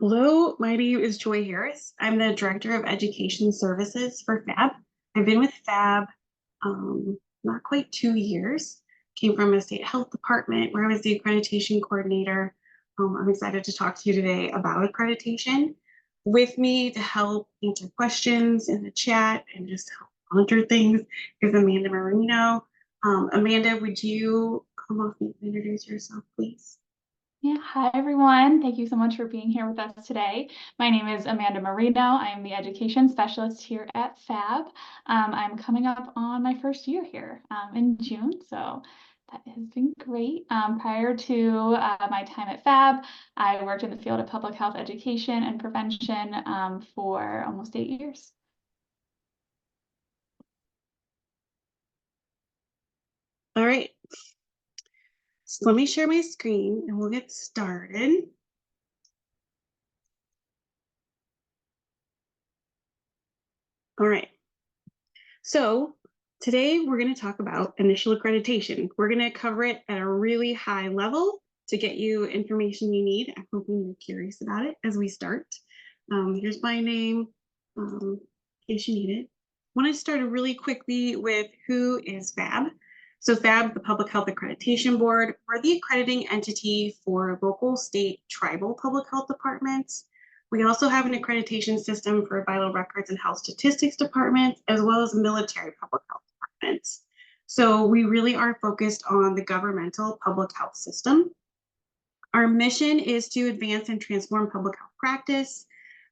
Hello, my name is Joy Harris. I'm the Director of Education Services for PHAB. I've been with PHAB not quite 2 years. Came from a state health department where I was the accreditation coordinator. I'm excited to talk to you today about accreditation. With me to help answer questions in the chat and just help monitor things is Amanda Marino. Amanda, would you come off and introduce yourself, please? Yeah, hi everyone. Thank you so much for being here with us today. My name is Amanda Marino. I am the education specialist here at PHAB. I'm coming up on my first year here in June, so that has been great. Prior to my time at PHAB, I worked in the field of public health education and prevention for almost 8 years. All right. So let me share my screen and we'll get started. All right. So today we're going to talk about initial accreditation. We're going to cover it at a really high level to get you information you need. I'm hoping you're curious about it as we start. Here's my name, in case you need it. I want to start really quickly with who is PHAB. So PHAB, the Public Health Accreditation Board, we're the accrediting entity for local, state, tribal public health departments. We also have an accreditation system for vital records and health statistics departments, as well as military public health departments. So we really are focused on the governmental public health system. Our mission is to advance and transform public health practice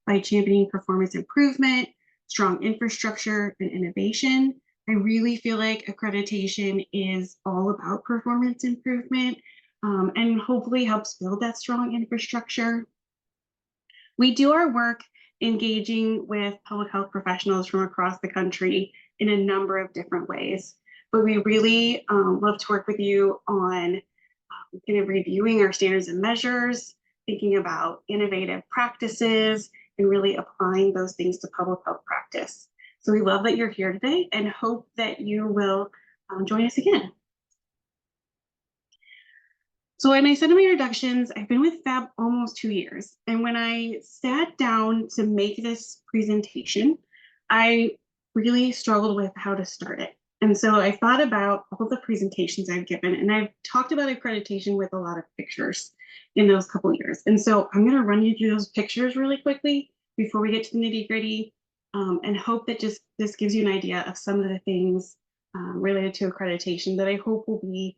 by championing performance improvement, strong infrastructure, and innovation. I really feel like accreditation is all about performance improvement and hopefully helps build that strong infrastructure. We do our work engaging with public health professionals from across the country in a number of different ways, but we really love to work with you on kind of reviewing our standards and measures, thinking about innovative practices, and really applying those things to public health practice. So we love that you're here today and hope that you will join us again. So when I said in my introductions, I've been with PHAB almost 2 years. And when I sat down to make this presentation, I really struggled with how to start it. And so I thought about all the presentations I've given, and I've talked about accreditation with a lot of pictures in those couple years. And so I'm going to run you through those pictures really quickly before we get to the nitty gritty, and hope that just this gives you an idea of some of the things related to accreditation that I hope will be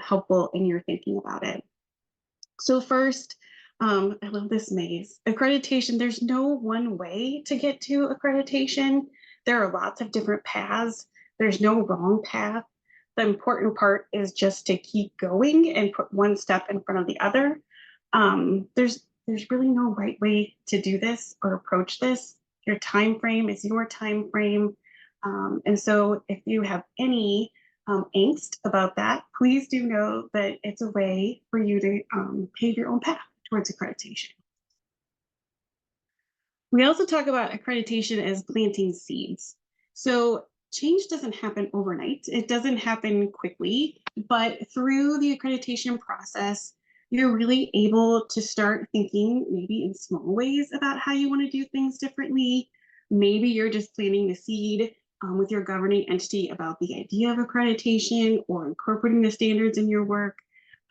helpful in your thinking about it. So first, I love this maze. Accreditation, there's no one way to get to accreditation. There are lots of different paths. There's no wrong path. The important part is just to keep going and put one step in front of the other. There's really no right way to do this or approach this. Your time frame is your time frame. And so if you have any angst about that, please do know that it's a way for you to pave your own path towards accreditation. We also talk about accreditation as planting seeds. So change doesn't happen overnight. It doesn't happen quickly, but through the accreditation process, you're really able to start thinking maybe in small ways about how you want to do things differently. Maybe you're just planting the seed with your governing entity about the idea of accreditation or incorporating the standards in your work.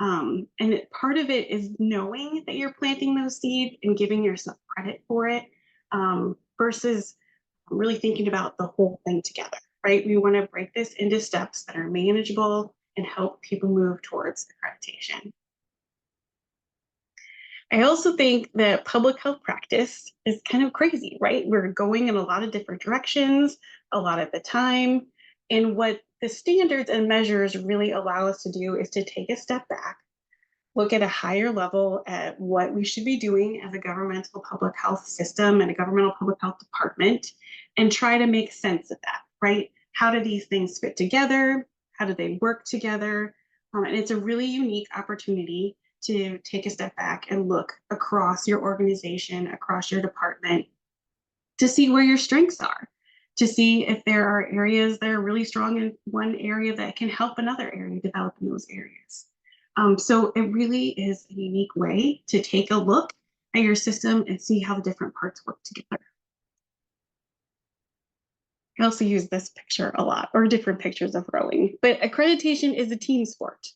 And part of it is knowing that you're planting those seeds and giving yourself credit for it versus really thinking about the whole thing together, right? We want to break this into steps that are manageable and help people move towards accreditation. I also think that public health practice is kind of crazy, right? We're going in a lot of different directions a lot of the time. And what the standards and measures really allow us to do is to take a step back, look at a higher level at what we should be doing as a governmental public health system and a governmental public health department, and try to make sense of that, right? How do these things fit together? How do they work together? And it's a really unique opportunity to take a step back and look across your organization, across your department, to see where your strengths are, to see if there are areas that are really strong in one area that can help another area develop in those areas. So it really is a unique way to take a look at your system and see how the different parts work together. I also use this picture a lot, or different pictures of rowing, but accreditation is a team sport.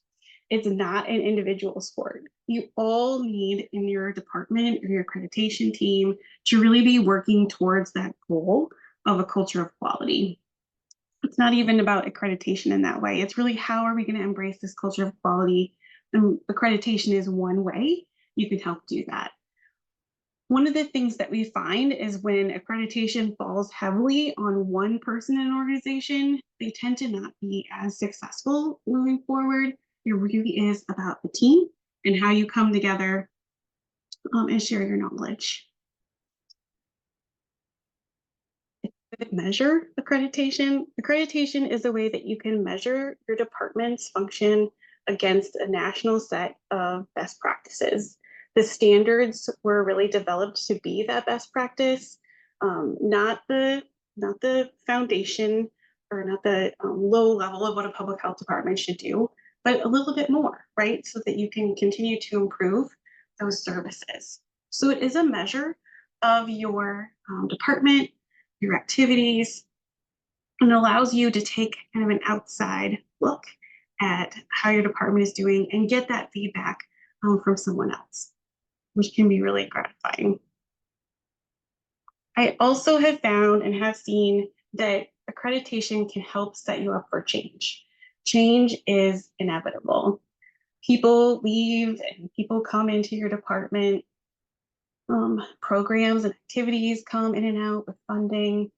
It's not an individual sport. You all need in your department or your accreditation team to really be working towards that goal of a culture of quality. It's not even about accreditation in that way. It's really how are we going to embrace this culture of quality? And accreditation is one way you can help do that. One of the things that we find is when accreditation falls heavily on one person in an organization, they tend to not be as successful moving forward. It really is about the team and how you come together and share your knowledge. Measure accreditation. Accreditation is a way that you can measure your department's function against a national set of best practices. The standards were really developed to be that best practice, not the foundation or not the low level of what a public health department should do, but a little bit more, right? So that you can continue to improve those services. So it is a measure of your department, your activities, and allows you to take kind of an outside look at how your department is doing and get that feedback from someone else, which can be really gratifying. I also have found and have seen that accreditation can help set you up for change. Change is inevitable. People leave and people come into your department. Programs and activities come in and out with funding,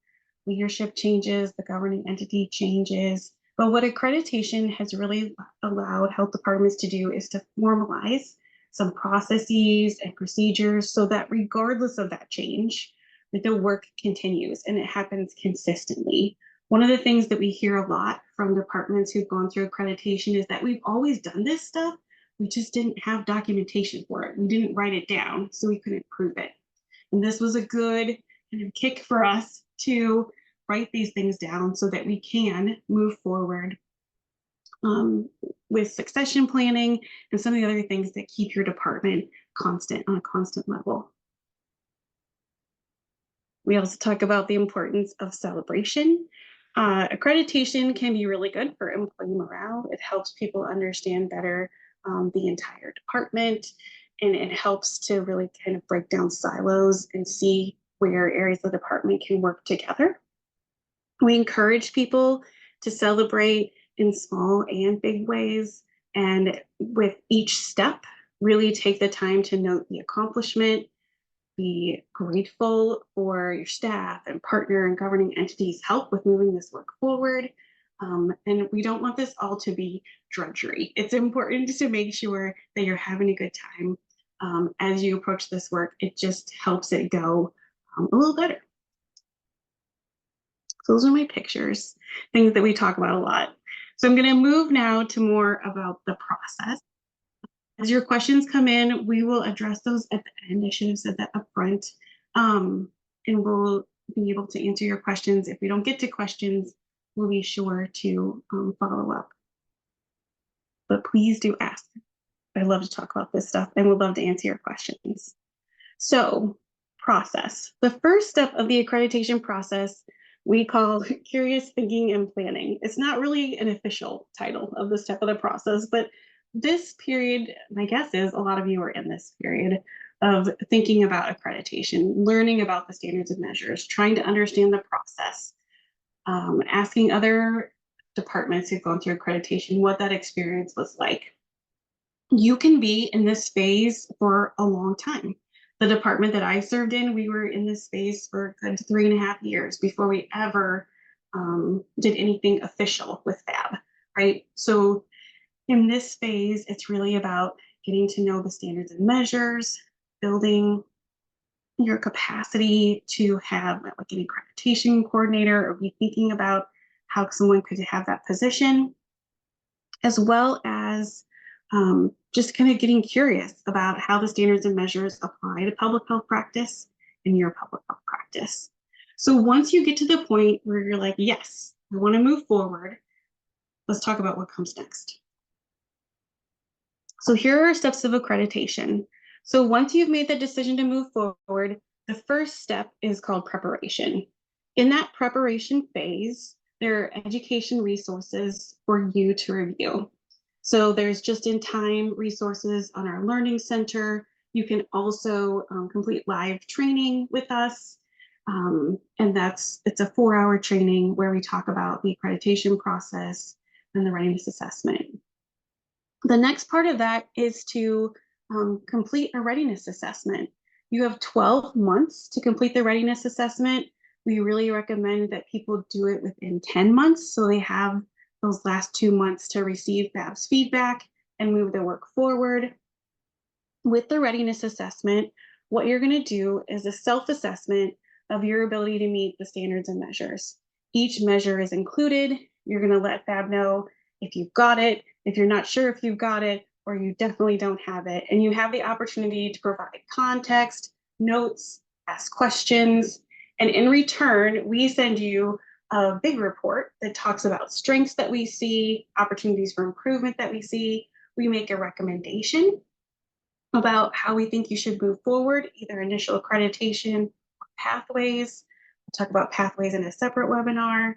leadership changes, the governing entity changes. But what accreditation has really allowed health departments to do is to formalize some processes and procedures so that regardless of that change, that the work continues and it happens consistently. One of the things that we hear a lot from departments who've gone through accreditation is that we've always done this stuff, we just didn't have documentation for it. We didn't write it down, so we couldn't prove it. And this was a good kind of kick for us to write these things down so that we can move forward with succession planning and some of the other things that keep your department constant on a constant level. We also talk about the importance of celebration. Accreditation can be really good for employee morale. It helps people understand better the entire department, and it helps to really kind of break down silos and see where areas of the department can work together. We encourage people to celebrate in small and big ways, and with each step, really take the time to note the accomplishment, be grateful for your staff and partner and governing entities' help with moving this work forward. And we don't want this all to be drudgery. It's important to make sure that you're having a good time as you approach this work. It just helps it go a little better. So those are my pictures, things that we talk about a lot. So I'm going to move now to more about the process. As your questions come in, we will address those at the end. I should have said that up front. And we'll be able to answer your questions. If we don't get to questions, we'll be sure to follow up. But please do ask. I love to talk about this stuff and would love to answer your questions. So, process. The first step of the accreditation process we call curious thinking and planning. It's not really an official title of this step of the process, but this period, my guess is a lot of you are in this period of thinking about accreditation, learning about the standards and measures, trying to understand the process, asking other departments who've gone through accreditation what that experience was like. You can be in this phase for a long time. The department that I served in, we were in this phase for a good 3.5 years before we ever did anything official with PHAB, right? So in this phase, it's really about getting to know the standards and measures, building your capacity to have like an accreditation coordinator, or be thinking about how someone could have that position, as well as just kind of getting curious about how the standards and measures apply to public health practice in your public health practice. So once you get to the point where you're like, yes, I want to move forward, let's talk about what comes next. So here are steps of accreditation. So once you've made the decision to move forward, the first step is called preparation. In that preparation phase, there are education resources for you to review. So there's just-in-time resources on our Learning Center. You can also complete live training with us. And it's a 4-hour training where we talk about the accreditation process and the readiness assessment. The next part of that is to complete a readiness assessment. You have 12 months to complete the readiness assessment. We really recommend that people do it within 10 months so they have those last 2 months to receive PHAB's feedback and move their work forward. With the readiness assessment, what you're going to do is a self-assessment of your ability to meet the standards and measures. Each measure is included. You're going to let PHAB know if you've got it, if you're not sure if you've got it, or you definitely don't have it. And you have the opportunity to provide context, notes, ask questions. And in return, we send you a big report that talks about strengths that we see, opportunities for improvement that we see. We make a recommendation about how we think you should move forward, either initial accreditation or pathways. We'll talk about pathways in a separate webinar.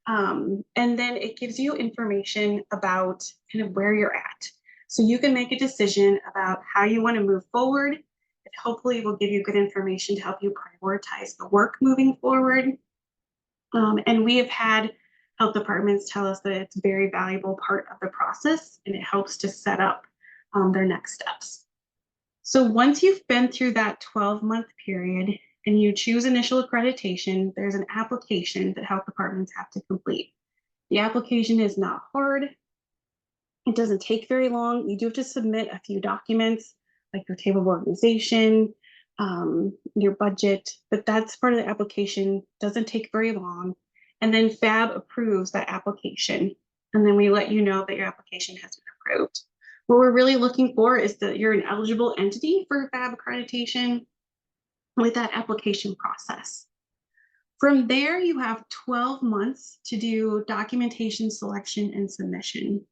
And then it gives you information about kind of where you're at. So you can make a decision about how you want to move forward. It hopefully will give you good information to help you prioritize the work moving forward. And we have had health departments tell us that it's a very valuable part of the process and it helps to set up their next steps. So once you've been through that 12-month period and you choose initial accreditation, there's an application that health departments have to complete. The application is not hard. It doesn't take very long. You do have to submit a few documents like your table of organization, your budget, but that's part of the application. Doesn't take very long. And then PHAB approves that application. And then we let you know that your application has been approved. What we're really looking for is that you're an eligible entity for PHAB accreditation with that application process. From there, you have 12 months to do documentation selection and submission.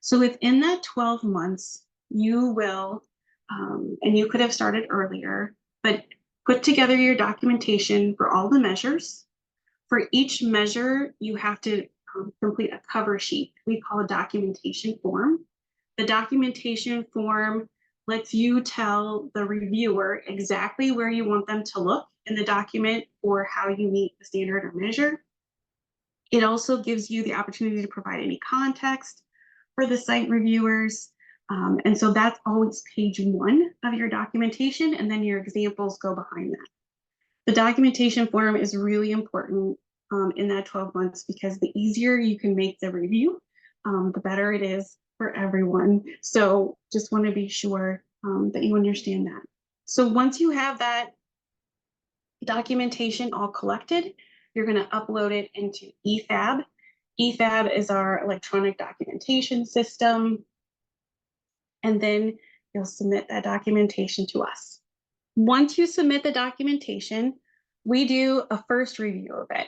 So within that 12 months, you will, and you could have started earlier, but put together your documentation for all the measures. For each measure, you have to complete a cover sheet we call a documentation form. The documentation form lets you tell the reviewer exactly where you want them to look in the document or how you meet the standard or measure. It also gives you the opportunity to provide any context for the site reviewers. And so that's always page 1 of your documentation, and then your examples go behind that. The documentation form is really important in that 12 months because the easier you can make the review, the better it is for everyone. So just want to be sure that you understand that. So once you have that documentation all collected, you're going to upload it into PHAB. PHAB is our electronic documentation system. And then you'll submit that documentation to us. Once you submit the documentation, we do a first review of it.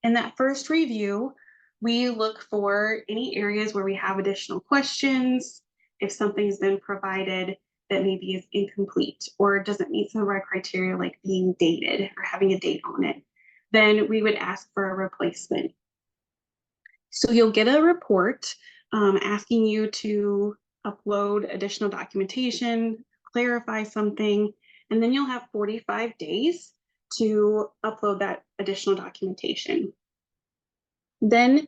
In that first review, we look for any areas where we have additional questions, if something's been provided that maybe is incomplete or doesn't meet some of our criteria, like being dated or having a date on it, then we would ask for a replacement. So you'll get a report asking you to upload additional documentation, clarify something, and then you'll have 45 days to upload that additional documentation. Then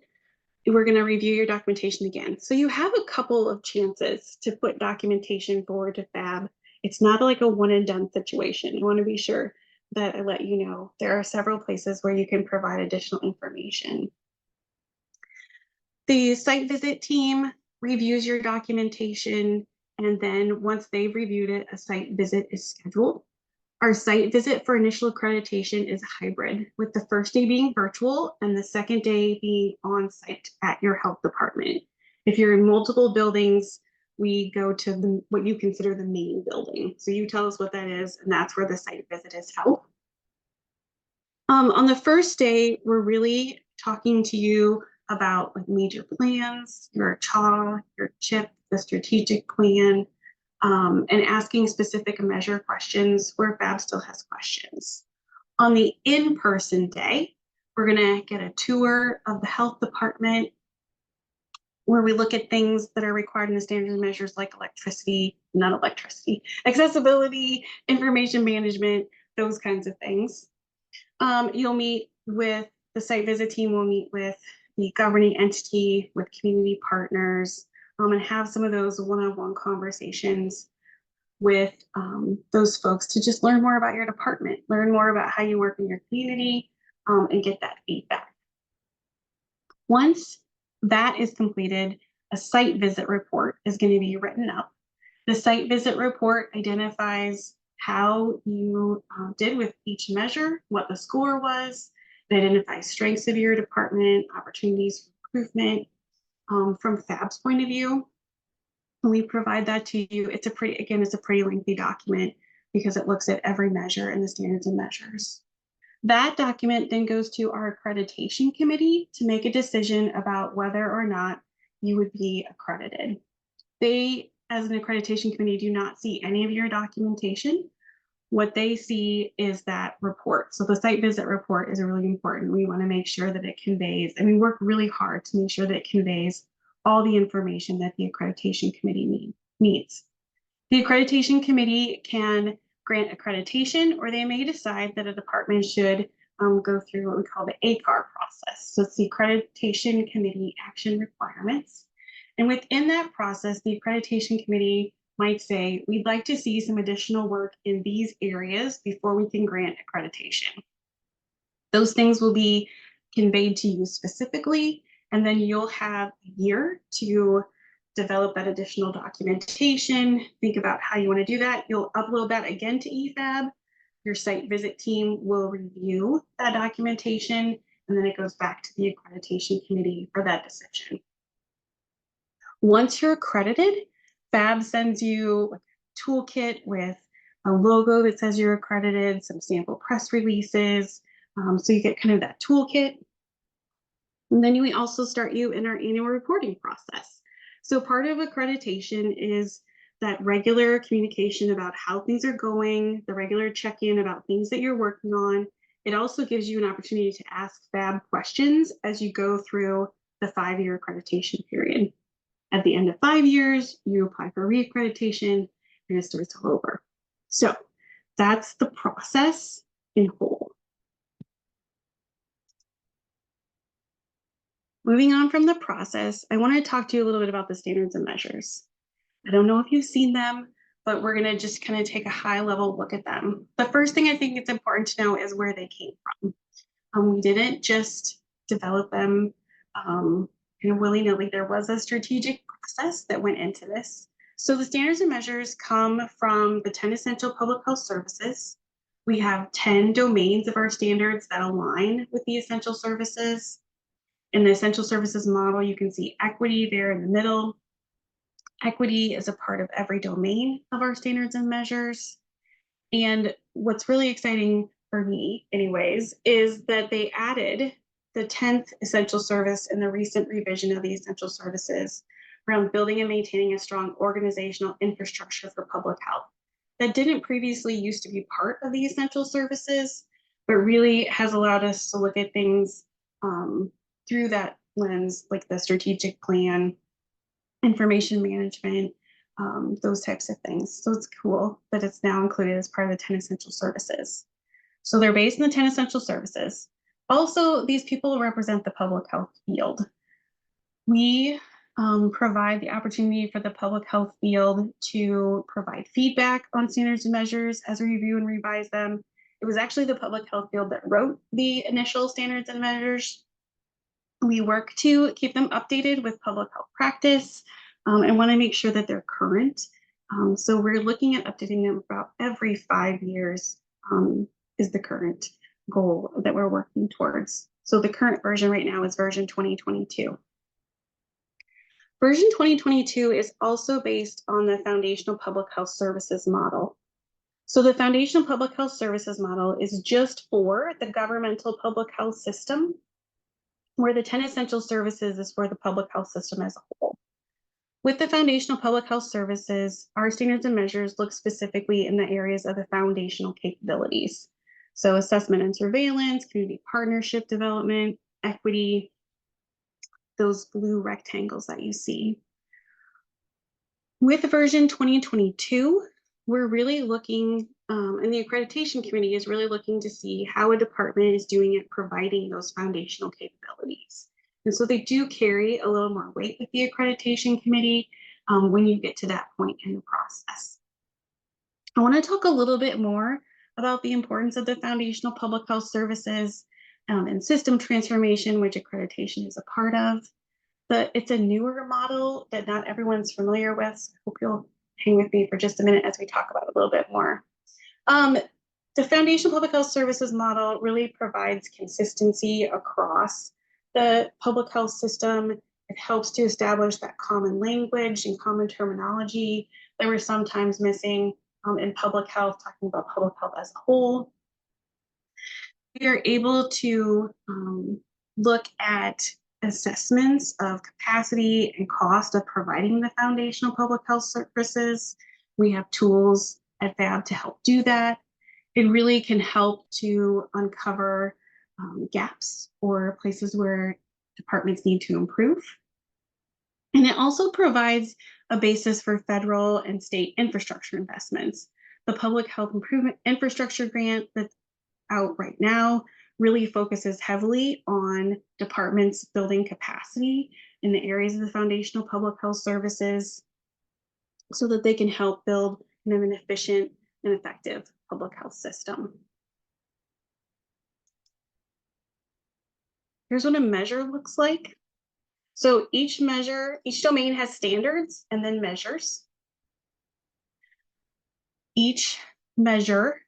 we're going to review your documentation again. So you have a couple of chances to put documentation forward to PHAB. It's not like a one and done situation. I want to be sure that I let you know there are several places where you can provide additional information. The site visit team reviews your documentation, and then once they've reviewed it, a site visit is scheduled. Our site visit for initial accreditation is hybrid, with the first day being virtual and the second day being on site at your health department. If you're in multiple buildings, we go to what you consider the main building. So you tell us what that is, and that's where the site visit is held. On the first day, we're really talking to you about like major plans, your CHA, your CHIP, the strategic plan, and asking specific measure questions where PHAB still has questions. On the in-person day, we're going to get a tour of the health department where we look at things that are required in the standards and measures like accessibility, information management, those kinds of things. You'll meet with the site visit team, will meet with the governing entity, with community partners, and have some of those one-on-one conversations with those folks to just learn more about your department, learn more about how you work in your community, and get that feedback. Once that is completed, a site visit report is going to be written up. The site visit report identifies how you did with each measure, what the score was. It identifies strengths of your department, opportunities for improvement. From PHAB's point of view, we provide that to you. It's a pretty lengthy document because it looks at every measure in the standards and measures. That document then goes to our accreditation committee to make a decision about whether or not you would be accredited. They, as an accreditation committee, do not see any of your documentation. What they see is that report. So the site visit report is really important. We want to make sure that it conveys, and we work really hard to make sure that it conveys all the information that the accreditation committee needs. The accreditation committee can grant accreditation, or they may decide that a department should go through what we call the ACAR process. So it's the Accreditation Committee Action Requirements. And within that process, the accreditation committee might say, we'd like to see some additional work in these areas before we can grant accreditation. Those things will be conveyed to you specifically, and then you'll have a year to develop that additional documentation, think about how you want to do that. You'll upload that again to ePHAB. Your site visit team will review that documentation, and then it goes back to the accreditation committee for that decision. Once you're accredited, PHAB sends you a toolkit with a logo that says you're accredited, some sample press releases. So you get kind of that toolkit. And then we also start you in our annual reporting process. So part of accreditation is that regular communication about how things are going, the regular check-in about things that you're working on. It also gives you an opportunity to ask PHAB questions as you go through the 5-year accreditation period. At the end of 5 years, you apply for reaccreditation and it starts all over. So that's the process in whole. Moving on from the process, I want to talk to you a little bit about the standards and measures. I don't know if you've seen them, but we're going to just kind of take a high level look at them. The first thing I think it's important to know is where they came from. We didn't just develop them willy-nilly. There was a strategic process that went into this. So the standards and measures come from the 10 essential public health services. We have 10 domains of our standards that align with the essential services. In the essential services model, you can see equity there in the middle. Equity is a part of every domain of our standards and measures. And what's really exciting for me, anyways, is that they added the 10th essential service in the recent revision of the essential services around building and maintaining a strong organizational infrastructure for public health. That didn't previously used to be part of the essential services, but really has allowed us to look at things through that lens, like the strategic plan, information management, those types of things. So it's cool that it's now included as part of the 10 essential services. So they're based in the 10 essential services. Also, these people represent the public health field. We provide the opportunity for the public health field to provide feedback on standards and measures as we review and revise them. It was actually the public health field that wrote the initial standards and measures. We work to keep them updated with public health practice and want to make sure that they're current. So we're looking at updating them about every 5 years is the current goal that we're working towards. So the current version right now is version 2022. Version 2022 is also based on the Foundational Public Health Services model. So the Foundational Public Health Services model is just for the governmental public health system, where the 10 essential services is for the public health system as a whole. With the foundational public health services, our standards and measures look specifically in the areas of the foundational capabilities. So assessment and surveillance, community partnership development, equity, those blue rectangles that you see. With version 2022, we're really looking, and the accreditation committee is really looking to see how a department is doing at providing those foundational capabilities. And so they do carry a little more weight with the accreditation committee when you get to that point in the process. I want to talk a little bit more about the importance of the foundational public health services and system transformation, which accreditation is a part of. But it's a newer model that not everyone's familiar with. So I hope you'll hang with me for just a minute as we talk about it a little bit more. The foundational public health services model really provides consistency across the public health system. It helps to establish that common language and common terminology that we're sometimes missing in public health, talking about public health as a whole. We are able to look at assessments of capacity and cost of providing the foundational public health services. We have tools at PHAB to help do that. It really can help to uncover gaps or places where departments need to improve. And it also provides a basis for federal and state infrastructure investments. The Public Health Improvement Infrastructure Grant that's out right now really focuses heavily on departments building capacity in the areas of the foundational public health services so that they can help build an efficient and effective public health system. Here's what a measure looks like. So each domain has standards and then measures. Each measure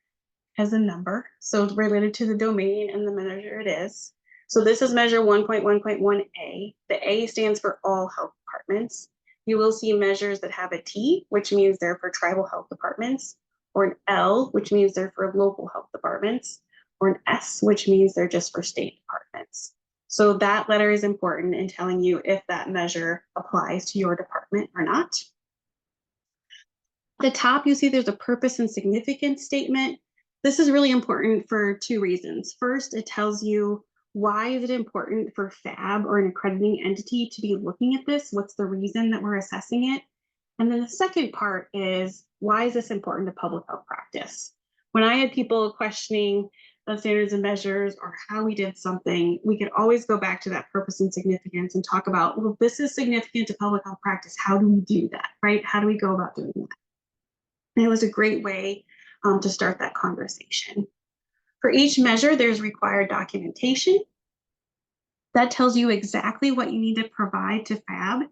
has a number, so it's related to the domain and the measure it is. So this is measure 1.1.1a. The A stands for all health departments. You will see measures that have a T, which means they're for tribal health departments, or an L, which means they're for local health departments, or an S, which means they're just for state departments. So that letter is important in telling you if that measure applies to your department or not. At the top, you see there's a purpose and significance statement. This is really important for two reasons. First, it tells you why is it important for PHAB or an accrediting entity to be looking at this? What's the reason that we're assessing it? And then the second part is, why is this important to public health practice? When I had people questioning the standards and measures or how we did something, we could always go back to that purpose and significance and talk about, well, this is significant to public health practice. How do we do that, right? How do we go about doing that? And it was a great way to start that conversation. For each measure, there's required documentation. That tells you exactly what you need to provide to PHAB,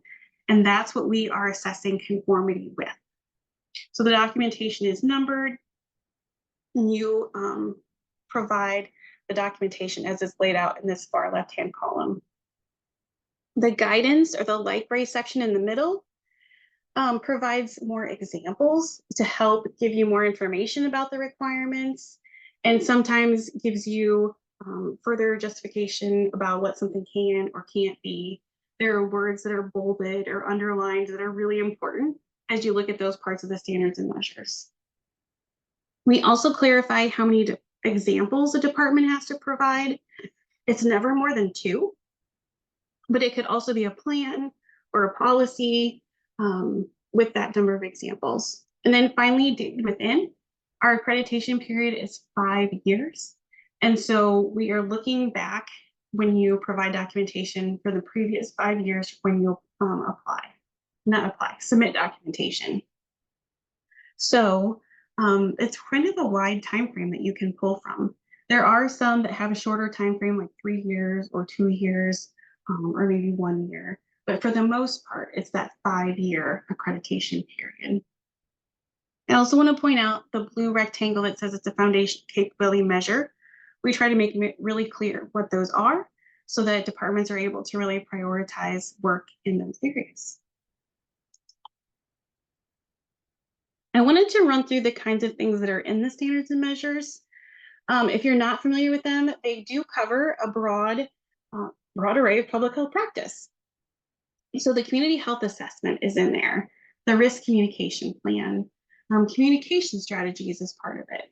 and that's what we are assessing conformity with. So the documentation is numbered, and you provide the documentation as is laid out in this far left-hand column. The guidance, or the light gray section in the middle, provides more examples to help give you more information about the requirements, and sometimes gives you further justification about what something can or can't be. There are words that are bolded or underlined that are really important as you look at those parts of the standards and measures. We also clarify how many examples a department has to provide. It's never more than 2, but it could also be a plan or a policy with that number of examples. And then finally, within, our accreditation period is 5 years. And so we are looking back when you provide documentation for the previous 5 years when you submit documentation. So it's kind of a wide time frame that you can pull from. There are some that have a shorter time frame, like 3 years or 2 years, or maybe 1 year. But for the most part, it's that 5-year accreditation period. I also want to point out the blue rectangle that says it's a foundation capability measure. We try to make it really clear what those are so that departments are able to really prioritize work in those areas. I wanted to run through the kinds of things that are in the standards and measures. If you're not familiar with them, they do cover a broad array of public health practice. So the community health assessment is in there, the risk communication plan, communication strategies is part of it,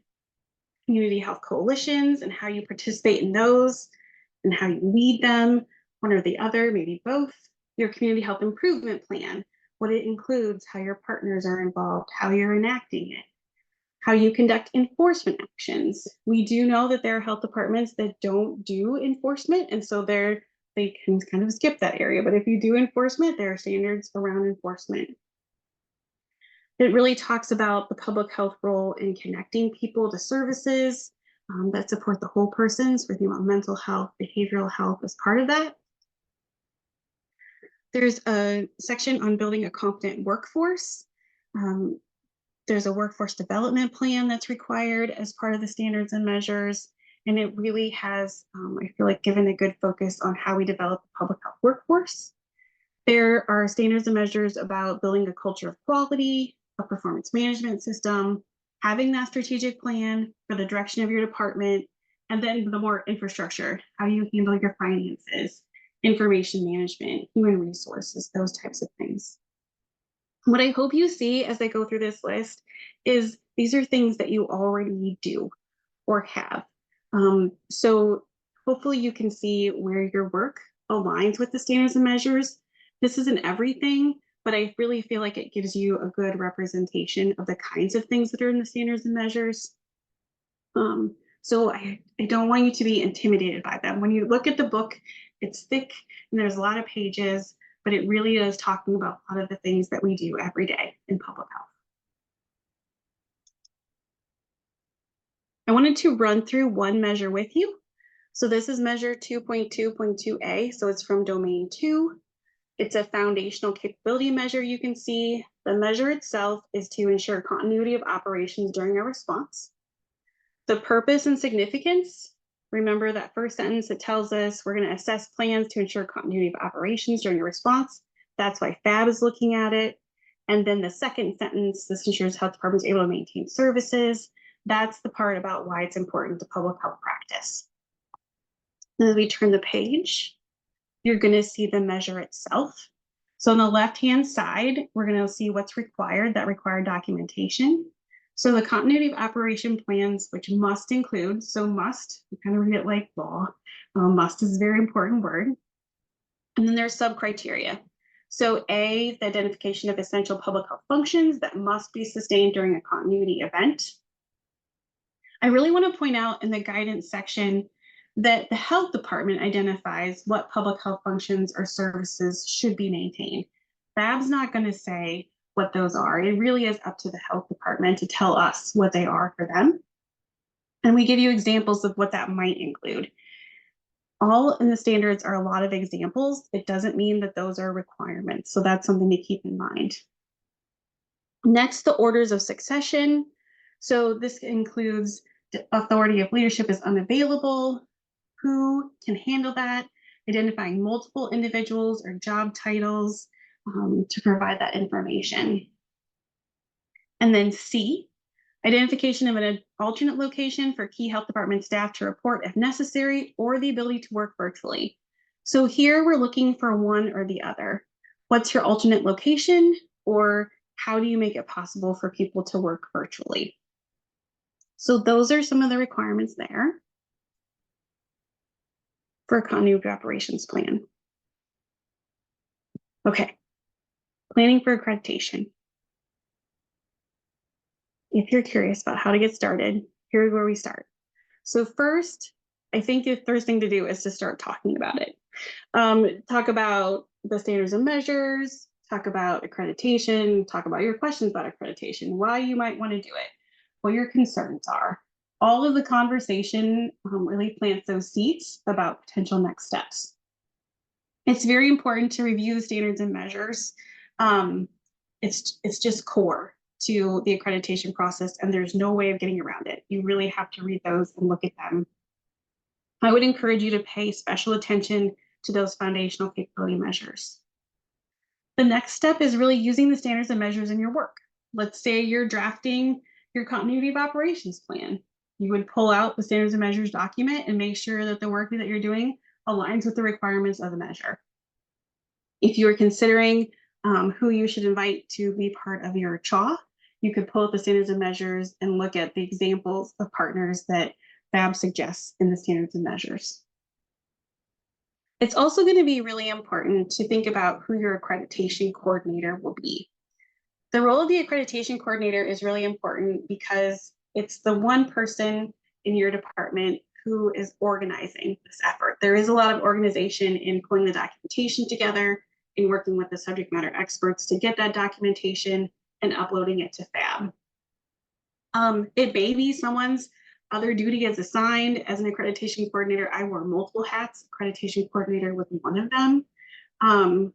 community health coalitions and how you participate in those and how you lead them, one or the other, maybe both, your community health improvement plan, what it includes, how your partners are involved, how you're enacting it, how you conduct enforcement actions. We do know that there are health departments that don't do enforcement, and so they can kind of skip that area. But if you do enforcement, there are standards around enforcement. It really talks about the public health role in connecting people to services that support the whole person. So we're thinking about mental health, behavioral health as part of that. There's a section on building a competent workforce. Um, there's a workforce development plan that's required as part of the standards and measures. And it really has, I feel like, given a good focus on how we develop a public health workforce. There are standards and measures about building a culture of quality, a performance management system, having that strategic plan for the direction of your department, and then the more infrastructure, how you handle your finances, information management, human resources, those types of things. What I hope you see as I go through this list is these are things that you already do or have. So hopefully you can see where your work aligns with the standards and measures. This isn't everything, but I really feel like it gives you a good representation of the kinds of things that are in the standards and measures. So I don't want you to be intimidated by them. When you look at the book, it's thick and there's a lot of pages, but it really is talking about a lot of the things that we do every day in public health. I wanted to run through one measure with you. So this is measure 2.2.2a. So it's from domain 2. It's a foundational capability measure. You can see the measure itself is to ensure continuity of operations during a response. The purpose and significance, remember that first sentence that tells us we're going to assess plans to ensure continuity of operations during a response. That's why PHAB is looking at it. And then the second sentence, this ensures health departments able to maintain services. That's the part about why it's important to public health practice. And as we turn the page, you're going to see the measure itself. So on the left-hand side, we're going to see what's required, that required documentation. So the continuity of operation plans, which must include, so must, we kind of read it like law. Must is a very important word. And then there's sub-criteria. So A, the identification of essential public health functions that must be sustained during a continuity event. I really want to point out in the guidance section that the health department identifies what public health functions or services should be maintained. PHAB's not going to say what those are. It really is up to the health department to tell us what they are for them. And we give you examples of what that might include. All in the standards are a lot of examples. It doesn't mean that those are requirements. So that's something to keep in mind. Next, the orders of succession. So this includes the authority of leadership is unavailable, who can handle that, identifying multiple individuals or job titles to provide that information. And then C, identification of an alternate location for key health department staff to report if necessary, or the ability to work virtually. So here we're looking for one or the other. What's your alternate location, or how do you make it possible for people to work virtually? So those are some of the requirements there for a continuity of operations plan. Okay, planning for accreditation. If you're curious about how to get started, here's where we start. So first, I think the first thing to do is to start talking about it. Talk about the standards and measures, talk about accreditation, talk about your questions about accreditation, why you might want to do it, what your concerns are. All of the conversation really plants those seeds about potential next steps. It's very important to review the standards and measures. It's just core to the accreditation process, and there's no way of getting around it. You really have to read those and look at them. I would encourage you to pay special attention to those foundational capability measures. The next step is really using the standards and measures in your work. Let's say you're drafting your continuity of operations plan. You would pull out the standards and measures document and make sure that the work that you're doing aligns with the requirements of the measure. If you are considering who you should invite to be part of your CHAW, you could pull up the standards and measures and look at the examples of partners that PHAB suggests in the standards and measures. It's also going to be really important to think about who your accreditation coordinator will be. The role of the accreditation coordinator is really important because it's the one person in your department who is organizing this effort. There is a lot of organization in pulling the documentation together, in working with the subject matter experts to get that documentation and uploading it to PHAB. It may be someone's other duty is assigned. As an accreditation coordinator, I wore multiple hats. Accreditation coordinator was one of them.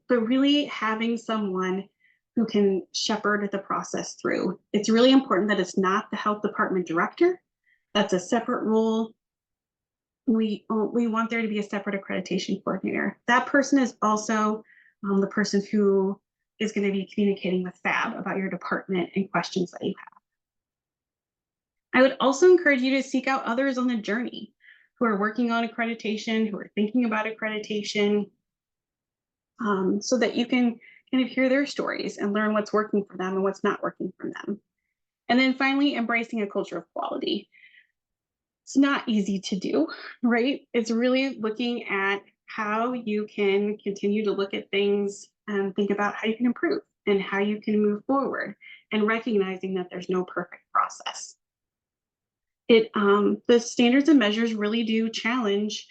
But really having someone who can shepherd the process through. It's really important that it's not the health department director. That's a separate role. We want there to be a separate accreditation coordinator. That person is also the person who is going to be communicating with PHAB about your department and questions that you have. I would also encourage you to seek out others on the journey who are working on accreditation, who are thinking about accreditation, so that you can kind of hear their stories and learn what's working for them and what's not working for them. And then finally, embracing a culture of quality. It's not easy to do, right? It's really looking at how you can continue to look at things and think about how you can improve and how you can move forward, and recognizing that there's no perfect process. The standards and measures really do challenge,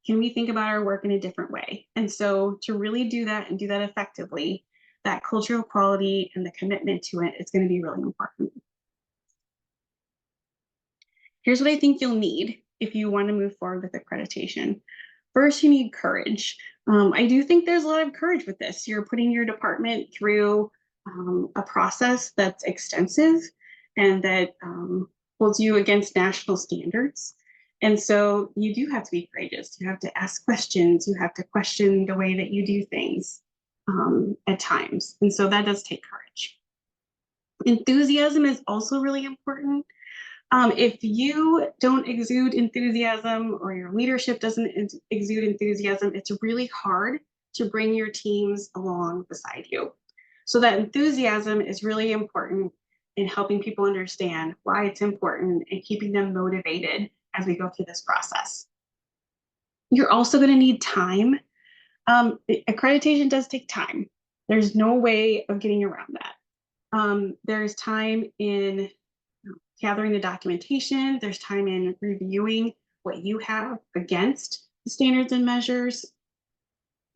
can we think about our work in a different way? And so to really do that and do that effectively, that cultural quality and the commitment to it is going to be really important. Here's what I think you'll need if you want to move forward with accreditation. First, you need courage. I do think there's a lot of courage with this. You're putting your department through a process that's extensive and that holds you against national standards. And so you do have to be courageous. You have to ask questions. You have to question the way that you do things at times. And so that does take courage. Enthusiasm is also really important. If you don't exude enthusiasm or your leadership doesn't exude enthusiasm, it's really hard to bring your teams along beside you. So that enthusiasm is really important in helping people understand why it's important and keeping them motivated as we go through this process. You're also going to need time. Accreditation does take time. There's no way of getting around that. There's time in gathering the documentation, there's time in reviewing what you have against the standards and measures.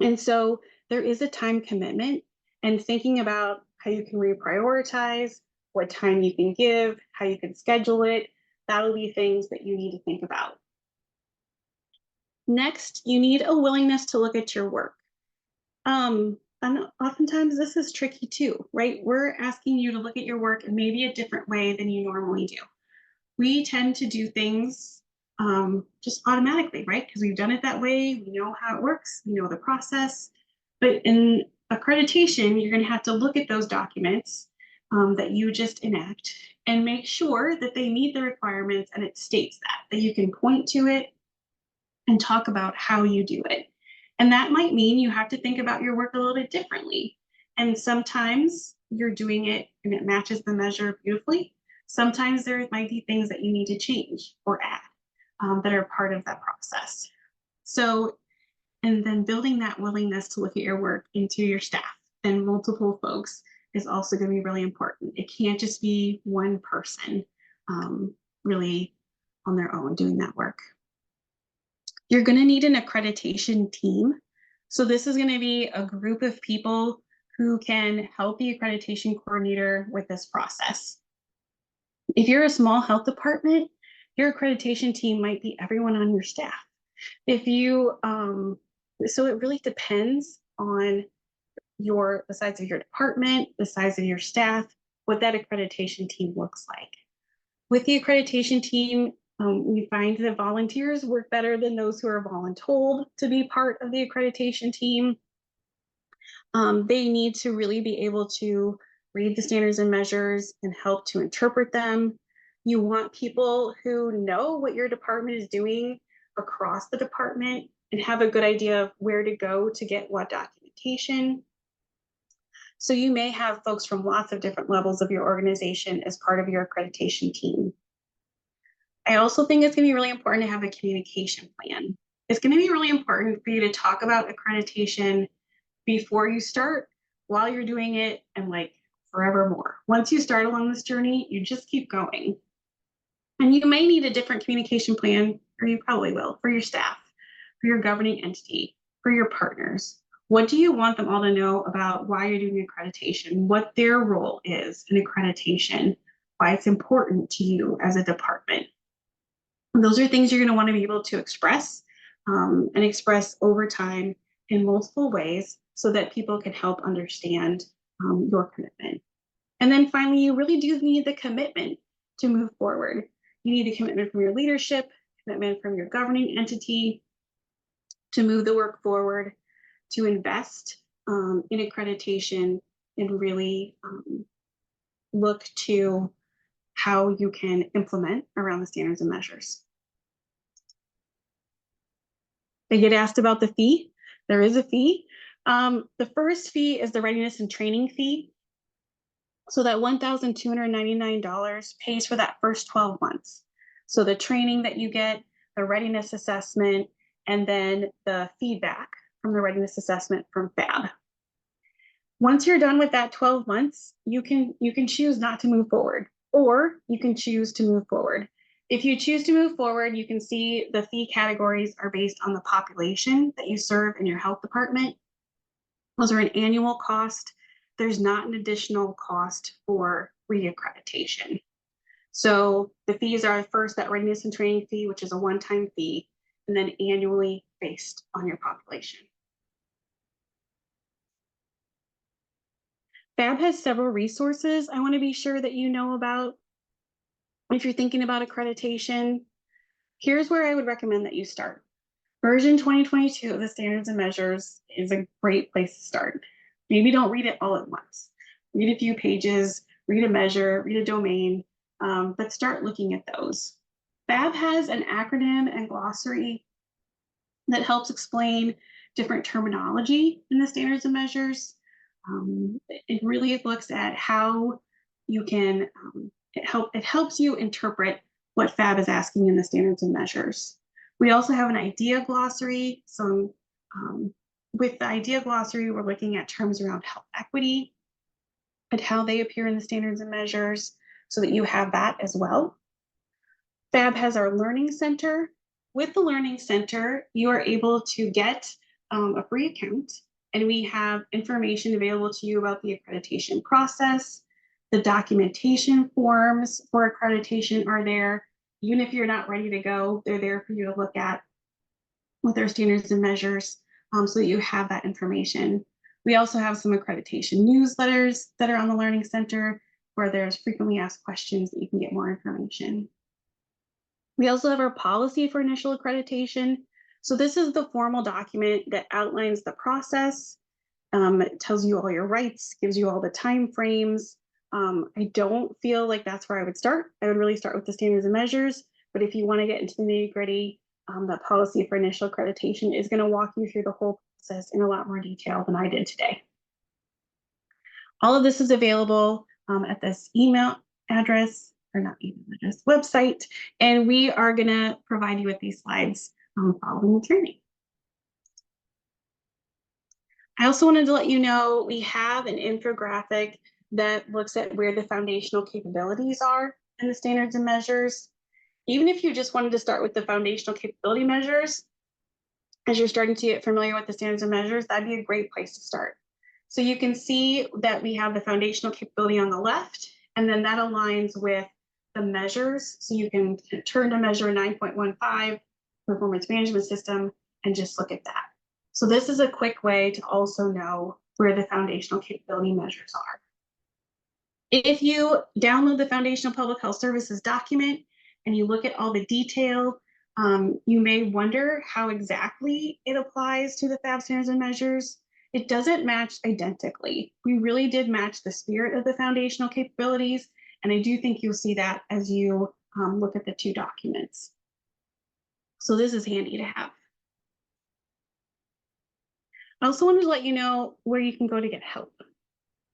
And so there is a time commitment, and thinking about how you can reprioritize, what time you can give, how you can schedule it, that'll be things that you need to think about. Next, you need a willingness to look at your work. And oftentimes this is tricky too, right? We're asking you to look at your work in maybe a different way than you normally do. We tend to do things just automatically, right? Because we've done it that way. We know how it works. We know the process. But in accreditation, you're going to have to look at those documents that you just enact and make sure that they meet the requirements, and it states that you can point to it and talk about how you do it. And that might mean you have to think about your work a little bit differently. And sometimes you're doing it and it matches the measure beautifully. Sometimes there might be things that you need to change or add that are part of that process. So, and then building that willingness to look at your work into your staff and multiple folks is also going to be really important. It can't just be one person really on their own doing that work. You're going to need an accreditation team. So this is going to be a group of people who can help the accreditation coordinator with this process. If you're a small health department, your accreditation team might be everyone on your staff. If you, so it really depends on the size of your department, the size of your staff, what that accreditation team looks like. With the accreditation team, we find that volunteers work better than those who are voluntold to be part of the accreditation team. They need to really be able to read the standards and measures and help to interpret them. You want people who know what your department is doing across the department and have a good idea of where to go to get what documentation. So you may have folks from lots of different levels of your organization as part of your accreditation team. I also think it's going to be really important to have a communication plan. It's going to be really important for you to talk about accreditation before you start, while you're doing it, and like forevermore. Once you start along this journey, you just keep going. And you may need a different communication plan, or you probably will, for your staff, for your governing entity, for your partners. What do you want them all to know about why you're doing accreditation, what their role is in accreditation, why it's important to you as a department? And those are things you're going to want to be able to express and express over time in multiple ways so that people can help understand your commitment. And then finally, you really do need the commitment to move forward. You need a commitment from your leadership, commitment from your governing entity to move the work forward, to invest in accreditation, and really look to how you can implement around the standards and measures. They get asked about the fee. There is a fee. The first fee is the readiness and training fee. So that $1,299 pays for that first 12 months. So the training that you get, the readiness assessment, and then the feedback from the readiness assessment from PHAB. Once you're done with that 12 months, you can choose not to move forward, or you can choose to move forward. If you choose to move forward, you can see the fee categories are based on the population that you serve in your health department. Those are an annual cost. There's not an additional cost for reaccreditation. So the fees are first that readiness and training fee, which is a one-time fee, and then annually based on your population. PHAB has several resources I want to be sure that you know about. If you're thinking about accreditation, here's where I would recommend that you start. Version 2022 of the Standards and Measures is a great place to start. Maybe don't read it all at once. Read a few pages, read a measure, read a domain, but start looking at those. PHAB has an acronym and glossary that helps explain different terminology in the standards and measures. It really looks at how you can, it helps you interpret what PHAB is asking in the standards and measures. We also have an idea glossary. So with the idea glossary, we're looking at terms around health equity and how they appear in the standards and measures so that you have that as well. PHAB has our Learning Center. With the Learning Center, you are able to get a free account, and we have information available to you about the accreditation process. The documentation forms for accreditation are there. Even if you're not ready to go, they're there for you to look at with our standards and measures so that you have that information. We also have some accreditation newsletters that are on the Learning Center where there's frequently asked questions that you can get more information. We also have our policy for initial accreditation. So this is the formal document that outlines the process. It tells you all your rights, gives you all the time frames. I don't feel like that's where I would start. I would really start with the standards and measures. But if you want to get into the nitty-gritty, the policy for initial accreditation is going to walk you through the whole process in a lot more detail than I did today. All of this is available at this email address, or not email address, website, and we are going to provide you with these slides following the training. I also wanted to let you know we have an infographic that looks at where the foundational capabilities are in the standards and measures. Even if you just wanted to start with the foundational capability measures, as you're starting to get familiar with the standards and measures, that'd be a great place to start. So you can see that we have the foundational capability on the left, and then that aligns with the measures. So you can turn to measure 9.15, performance management system, and just look at that. So this is a quick way to also know where the foundational capability measures are. If you download the Foundational Public Health Services document and you look at all the detail, you may wonder how exactly it applies to the PHAB standards and measures. It doesn't match identically. We really did match the spirit of the foundational capabilities, and I do think you'll see that as you look at the two documents. So this is handy to have. I also wanted to let you know where you can go to get help.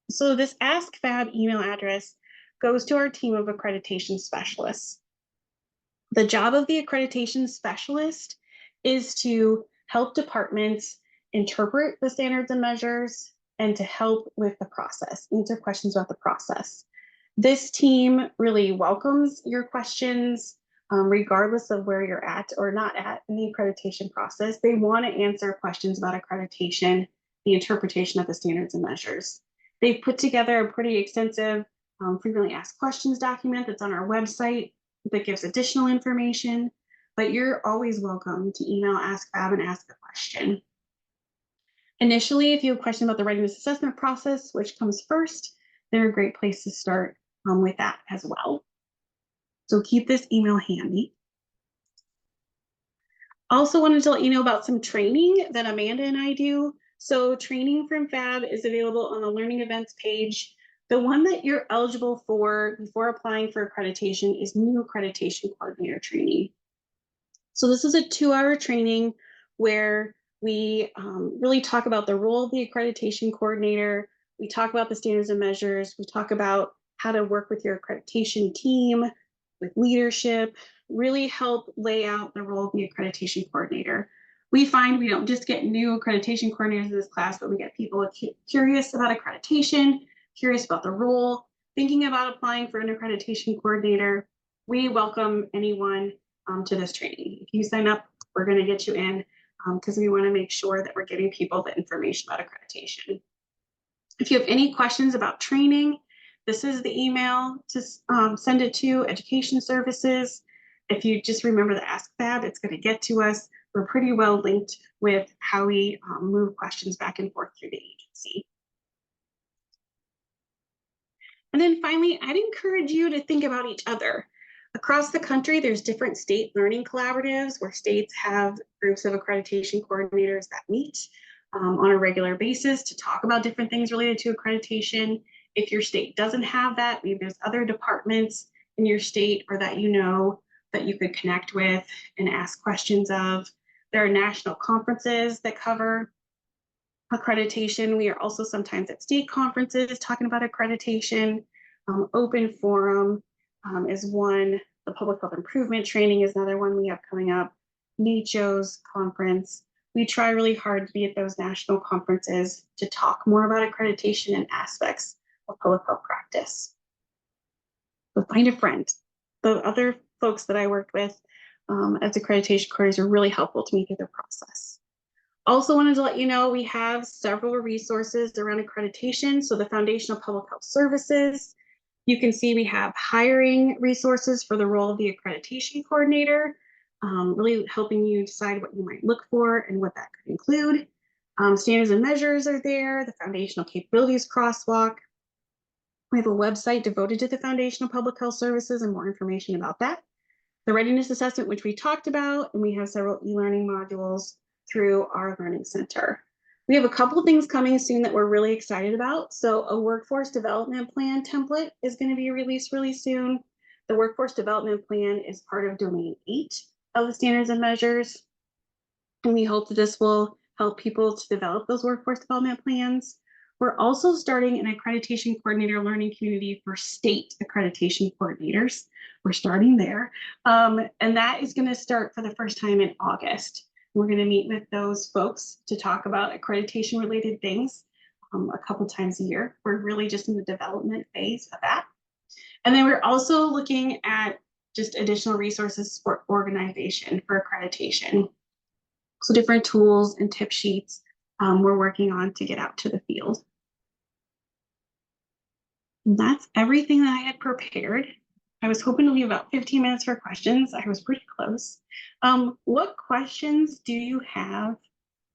So this Ask FAB email address goes to our team of accreditation specialists. The job of the accreditation specialist is to help departments interpret the standards and measures and to help with the process, answer questions about the process. This team really welcomes your questions, regardless of where you're at or not at in the accreditation process. They want to answer questions about accreditation, the interpretation of the standards and measures. They've put together a pretty extensive frequently asked questions document that's on our website that gives additional information, but you're always welcome to email Ask FAB and ask a question. Initially, if you have a question about the readiness assessment process, which comes first, they're a great place to start with that as well. So keep this email handy. Also wanted to let you know about some training that Amanda and I do. So training from FAB is available on the learning events page. The one that you're eligible for before applying for accreditation is new accreditation coordinator training. So this is a 2-hour training where we really talk about the role of the accreditation coordinator. We talk about the standards and measures. We talk about how to work with your accreditation team, with leadership, really help lay out the role of the accreditation coordinator. We find we don't just get new accreditation coordinators in this class, but we get people curious about accreditation, curious about the role, thinking about applying for an accreditation coordinator. We welcome anyone to this training. If you sign up, we're going to get you in because we want to make sure that we're giving people the information about accreditation. If you have any questions about training, this is the email to send it to Education Services. If you just remember the Ask FAB, it's going to get to us. We're pretty well linked with how we move questions back and forth through the agency. And then finally, I'd encourage you to think about each other. Across the country, there's different state learning collaboratives where states have groups of accreditation coordinators that meet on a regular basis to talk about different things related to accreditation. If your state doesn't have that, maybe there's other departments in your state or that you know that you could connect with and ask questions of. There are national conferences that cover accreditation. We are also sometimes at state conferences talking about accreditation. Open forum is one. The public health improvement training is another one we have coming up. NACCHO's conference. We try really hard to be at those national conferences to talk more about accreditation and aspects of public health practice. So find a friend. The other folks that I worked with as accreditation coordinators are really helpful to me through the process. Also wanted to let you know we have several resources around accreditation. So the Foundation of Public Health Services, you can see we have hiring resources for the role of the accreditation coordinator, really helping you decide what you might look for and what that could include. Standards and measures are there, the foundational capabilities crosswalk. We have a website devoted to the Foundation of Public Health Services and more information about that. The readiness assessment, which we talked about, and we have several e-learning modules through our learning center. We have a couple of things coming soon that we're really excited about. So a workforce development plan template is going to be released really soon. The workforce development plan is part of domain 8 of the standards and measures. And we hope that this will help people to develop those workforce development plans. We're also starting an accreditation coordinator learning community for state accreditation coordinators. We're starting there. And that is going to start for the first time in August. We're going to meet with those folks to talk about accreditation related things a couple times a year. We're really just in the development phase of that. And then we're also looking at just additional resources for organization for accreditation. So different tools and tip sheets we're working on to get out to the field. And that's everything that I had prepared. I was hoping to leave about 15 minutes for questions. I was pretty close. What questions do you have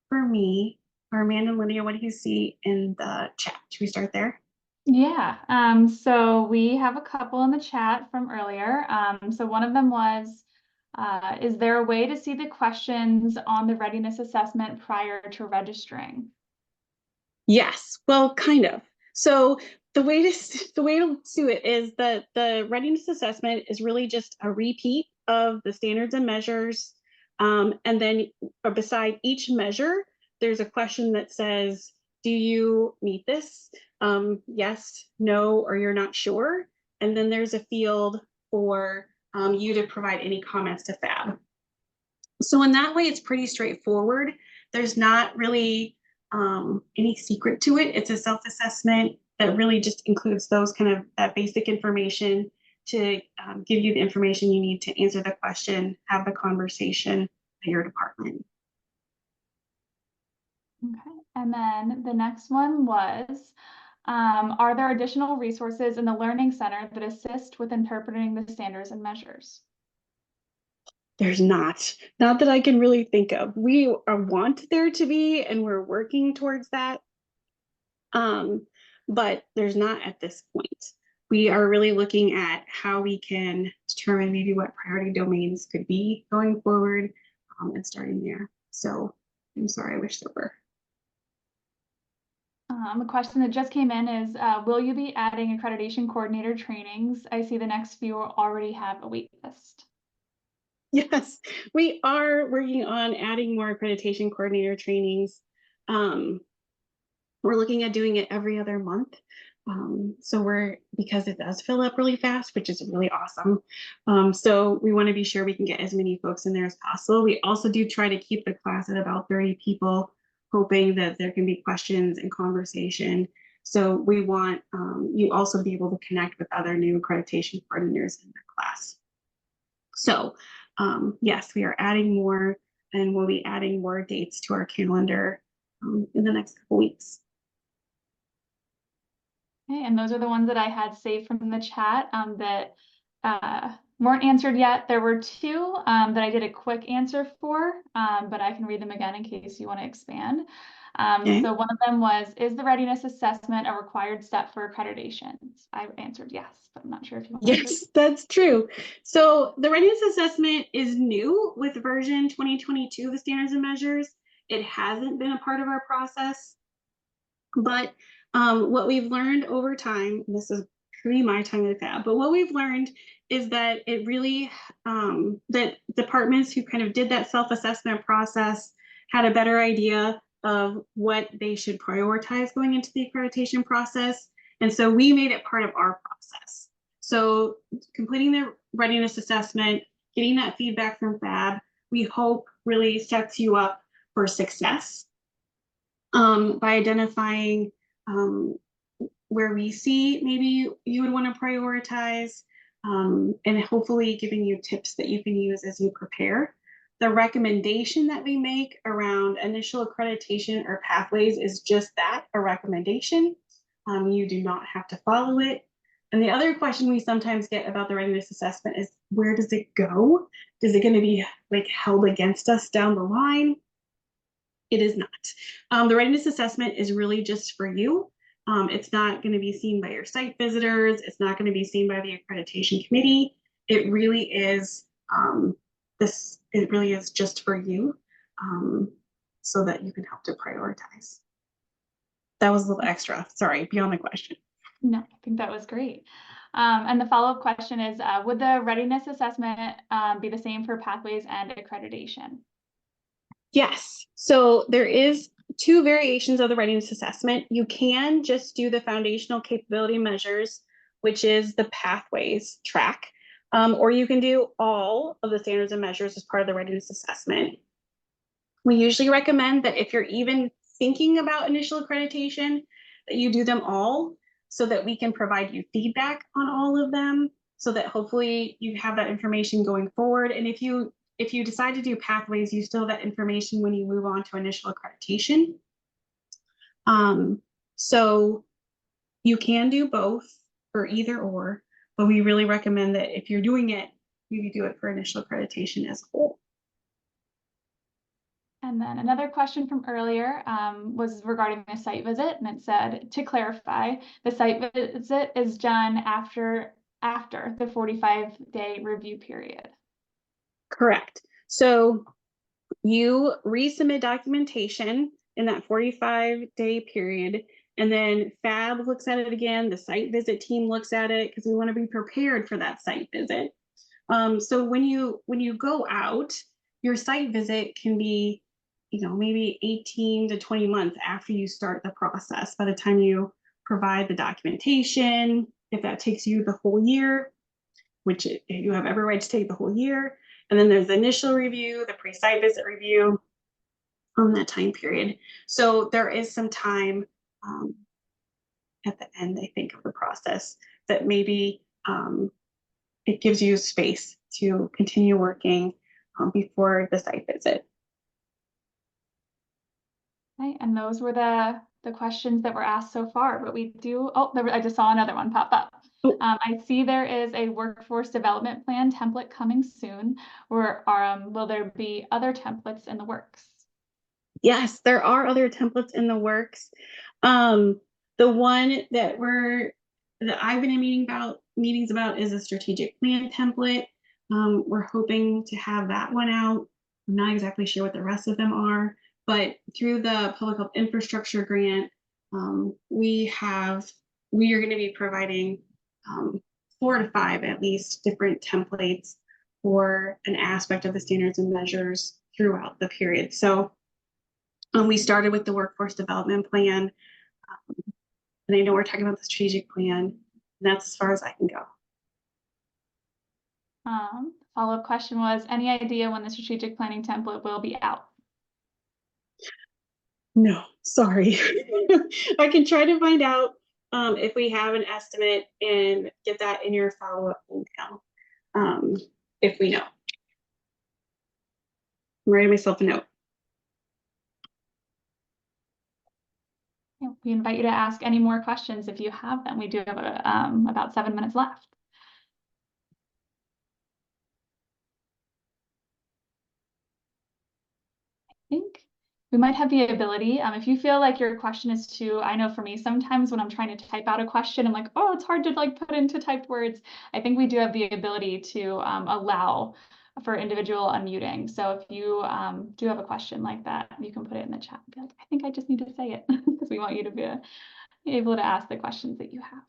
for me or Amanda and Lydia? What do you see in the chat? Should we start there? Yeah, so we have a couple in the chat from earlier. So one of them was, is there a way to see the questions on the readiness assessment prior to registering? Yes, well, kind of. So the way to do it is that the readiness assessment is really just a repeat of the standards and measures. And then beside each measure, there's a question that says, do you meet this? Yes, no, or you're not sure. And then there's a field for you to provide any comments to FAB. So in that way, it's pretty straightforward. There's not really any secret to it. It's a self-assessment that really just includes those kind of that basic information to give you the information you need to answer the question, have the conversation at your department. Okay, and then the next one was, are there additional resources in the Learning Center that assist with interpreting the standards and measures? There's not that I can really think of. We want there to be, and we're working towards that. But there's not at this point. We are really looking at how we can determine maybe what priority domains could be going forward, and starting there. So I'm sorry, I wish there were. A question that just came in is, will you be adding accreditation coordinator trainings? I see the next few already have a wait list. Yes, we are working on adding more accreditation coordinator trainings. We're looking at doing it every other month. So because it does fill up really fast, which is really awesome. So we want to be sure we can get as many folks in there as possible. We also do try to keep the class at about 30 people, hoping that there can be questions and conversation. So we want you also be able to connect with other new accreditation coordinators in the class. So yes, we are adding more, and we'll be adding more dates to our calendar in the next couple weeks. Okay, and those are the ones that I had saved from the chat that weren't answered yet. There were two that I did a quick answer for, but I can read them again in case you want to expand. Okay. So one of them was, is the readiness assessment a required step for accreditation? I answered yes, but I'm not sure if you want to Yes, that's true. So the readiness assessment is new with version 2022 of the standards and measures. It hasn't been a part of our process, but what we've learned over time, and this is pre my time at FAB, but what we've learned is that it really, that departments who kind of did that self-assessment process had a better idea of what they should prioritize going into the accreditation process. And so we made it part of our process. So completing the readiness assessment, getting that feedback from FAB, we hope really sets you up for success by identifying where we see maybe you would want to prioritize, and hopefully giving you tips that you can use as you prepare. The recommendation that we make around initial accreditation or pathways is just that, a recommendation. You do not have to follow it. And the other question we sometimes get about the readiness assessment is, where does it go? Is it going to be like held against us down the line? It is not. The readiness assessment is really just for you. It's not going to be seen by your site visitors. It's not going to be seen by the accreditation committee. It really is it really is just for you, so that you can help to prioritize. That was a little extra. Sorry, beyond the question. No, I think that was great. And the follow-up question is, would the readiness assessment be the same for pathways and accreditation? Yes. So there is two variations of the readiness assessment. You can just do the foundational capability measures, which is the pathways track, or you can do all of the standards and measures as part of the readiness assessment. We usually recommend that if you're even thinking about initial accreditation, that you do them all so that we can provide you feedback on all of them, so that hopefully you have that information going forward. And if you decide to do pathways, you still have that information when you move on to initial accreditation. So you can do both or either or, but we really recommend that if you're doing it, you do it for initial accreditation as a whole. And then another question from earlier was regarding a site visit, and it said, to clarify, the site visit is done after the 45-day review period. Correct. So you resubmit documentation in that 45-day period, and then FAB looks at it again. The site visit team looks at it because we want to be prepared for that site visit. So when you go out, your site visit can be maybe 18 to 20 months after you start the process. By the time you provide the documentation, if that takes you the whole year, which you have every right to take the whole year. And then there's the initial review, the pre-site visit review on that time period. So there is some time at the end, I think, of the process that maybe it gives you space to continue working before the site visit. Okay, and those were the questions that were asked so far, but we do, I just saw another one pop up. Oh. I see there is a workforce development plan template coming soon, or will there be other templates in the works? Yes, there are other templates in the works. The one that I've been in meetings about is a strategic plan template. We're hoping to have that one out. I'm not exactly sure what the rest of them are, but through the Public Health Infrastructure Grant, we are going to be providing 4 to 5 at least different templates for an aspect of the standards and measures throughout the period. So we started with the workforce development plan, and I know we're talking about the strategic plan, and that's as far as I can go. Follow-up question was, any idea when the strategic planning template will be out? No, sorry. I can try to find out if we have an estimate and get that in your follow-up email if we know. I'm writing myself a note. We invite you to ask any more questions if you have them. We do have about 7 minutes left. I think we might have the ability, if you feel like your question is too, I know for me, sometimes when I'm trying to type out a question, I'm like, oh, it's hard to like put into typed words. I think we do have the ability to allow for individual unmuting. So if you do have a question like that, you can put it in the chat. Be like, I think I just need to say it because we want you to be able to ask the questions that you have.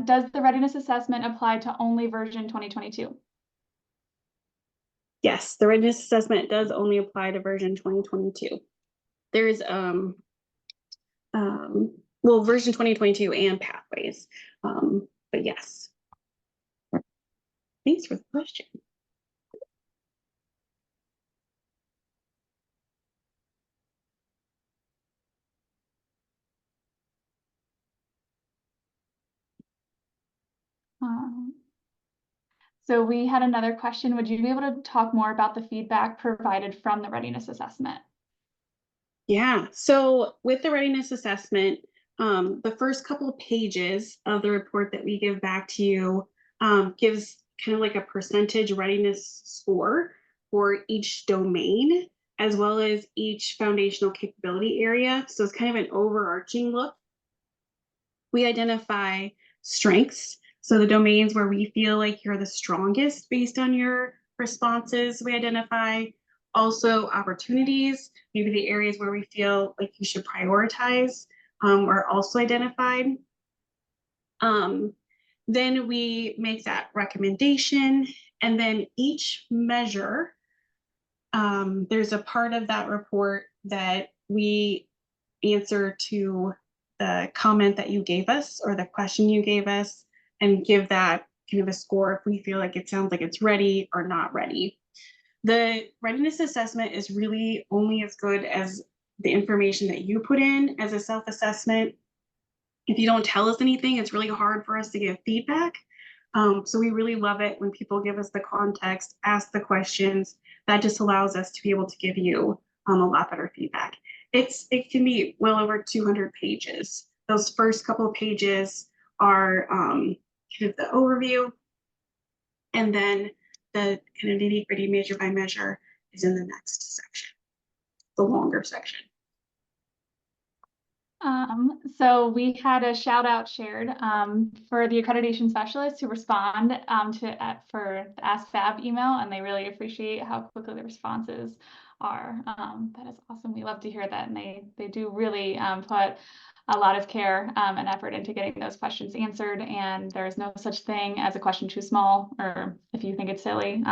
Does the readiness assessment apply to only version 2022? Yes, the readiness assessment does only apply to version 2022. There's version 2022 and pathways, but yes. Thanks for the question. So we had another question. Would you be able to talk more about the feedback provided from the readiness assessment? Yeah, so with the readiness assessment, the first couple of pages of the report that we give back to you gives kind of like a percentage readiness score for each domain, as well as each foundational capability area. So it's kind of an overarching look. We identify strengths. So the domains where we feel like you're the strongest based on your responses, we identify. Also opportunities, maybe the areas where we feel like you should prioritize are also identified. Then we make that recommendation, and then each measure, there's a part of that report that we answer to the comment that you gave us or the question you gave us, and give that kind of a score if we feel like it sounds like it's ready or not ready. The readiness assessment is really only as good as the information that you put in as a self-assessment. If you don't tell us anything, it's really hard for us to give feedback. So we really love it when people give us the context, ask the questions. That just allows us to be able to give you a lot better feedback. It can be well over 200 pages. Those first couple of pages are kind of the overview, and then the kind of nitty-gritty measure by measure is in the next section, the longer section. So we had a shout out shared for the accreditation specialists who respond for the Ask FAB email, and they really appreciate how quickly the responses are. That is awesome. We love to hear that, and they do really put a lot of care and effort into getting those questions answered. And there is no such thing as a question too small, or if you think it's silly.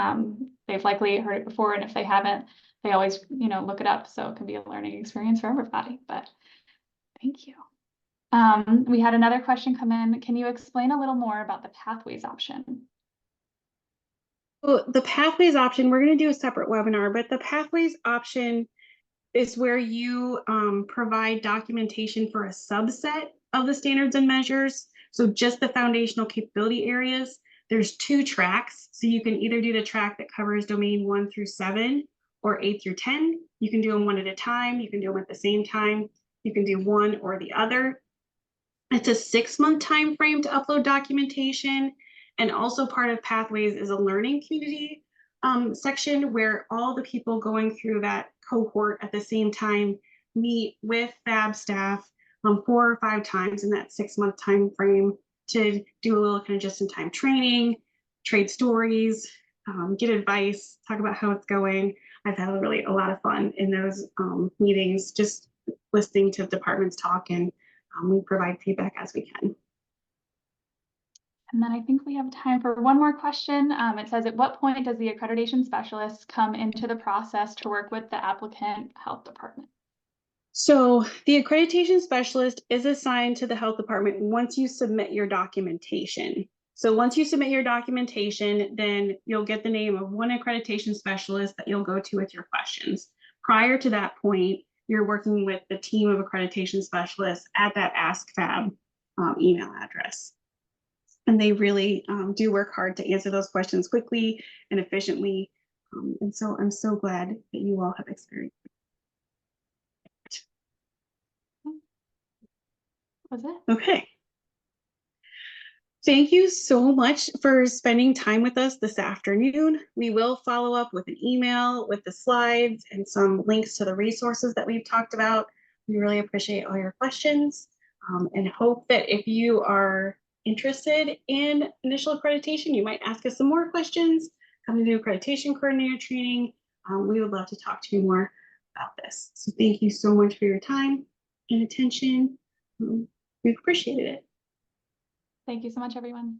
They've likely heard it before, and if they haven't, they always look it up. So it can be a learning experience for everybody. But thank you. We had another question come in. Can you explain a little more about the pathways option? Well, the pathways option, we're going to do a separate webinar, but the pathways option is where you provide documentation for a subset of the standards and measures. So just the foundational capability areas. There's 2 tracks. So you can either do the track that covers domain 1 through 7 or 8 through 10. You can do them one at a time. You can do them at the same time. You can do one or the other. It's a 6-month time frame to upload documentation. And also part of Pathways is a learning community section where all the people going through that cohort at the same time meet with FAB staff 4 or 5 times in that 6-month time frame to do a little kind of just-in-time training, trade stories, get advice, talk about how it's going. I've had really a lot of fun in those meetings, just listening to departments talk, and we provide feedback as we can. And then I think we have time for one more question. It says, at what point does the accreditation specialist come into the process to work with the applicant health department? So the accreditation specialist is assigned to the health department once you submit your documentation. So once you submit your documentation, then you'll get the name of one accreditation specialist that you'll go to with your questions. Prior to that point, you're working with the team of accreditation specialists at that Ask FAB email address. And they really do work hard to answer those questions quickly and efficiently. And so I'm so glad that you all have experienced it. Was it? Okay. Thank you so much for spending time with us this afternoon. We will follow up with an email with the slides and some links to the resources that we've talked about. We really appreciate all your questions and hope that if you are interested in initial accreditation, you might ask us some more questions, come to do accreditation coordinator training. We would love to talk to you more about this. So thank you so much for your time and attention. We appreciated it. Thank you so much, everyone.